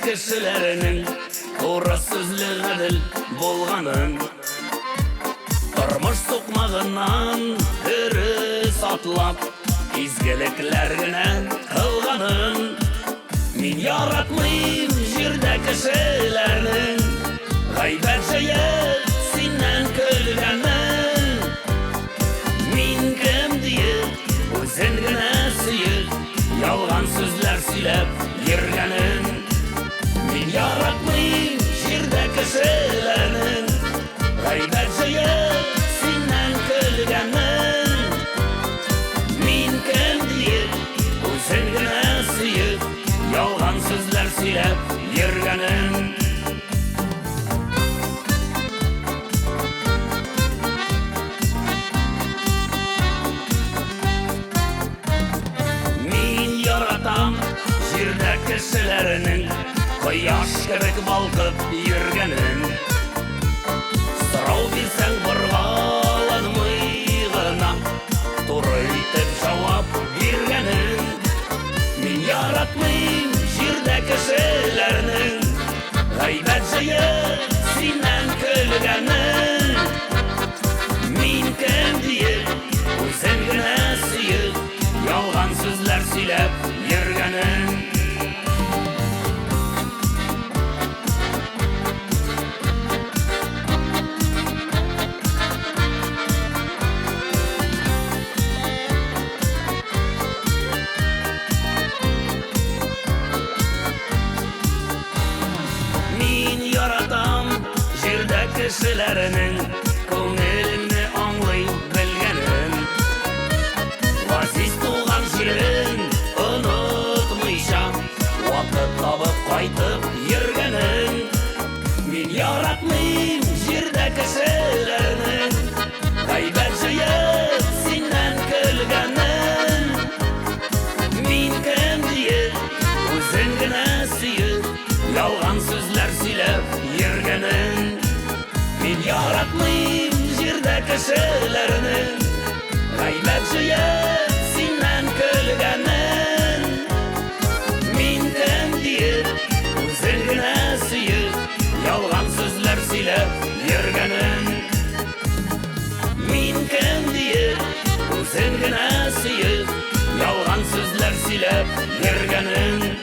kişilerinin doğru sözlü adil bolganın, turmuş sokmağından hırı satlap izgeliklerine kılganın. Min yaratmayım jirde kişilerinin gaybet şeyi sinden kölgenin. Min kim diye özün gine sıyır yalgan sözler silep yirgenin. Min yaratmayım jirde kişilerinin gaybet şeyi sinden kölgenin. Min kim diye özün gine sıyır yalgan sözler silep yirgenin. Jirde kişilerinin koyaş kebek balkıp yürgenin. Sırau bilsen vırgalan mıygına turuytip cevap birgenin. Min yaratmayım jirde kişilerinin gaybet şeyi sinden kölgenin. Min kim diye özün gine sıyır yalgan sözler silep yirgenin. Min yaratam jirde kişilerinin ko'ngilini anglay bilgenin. Aziz tuğan jirin unutmayşam vakit tabıp qaytıp yirgenin. Min yaratmayım jirde kişilerinin gaybet şeyi sinden kölgenin. Min kim diye özün gine sıyır yalgan sözler silep yirgenin. Min yaratmayım jirde kişilerinin gaybet şeyi sinden kölgenin. Min kim diye özün gine sıyır yalgan sözler silep yirgenin. Min kim diye özün gine sıyır yalgan sözler silep yirgenin.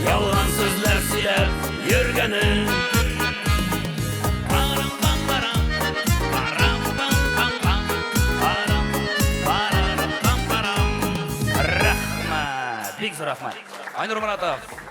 Yalgan sözler silep yirgenin. Rahmat, big rahmat. Aynur Muratov.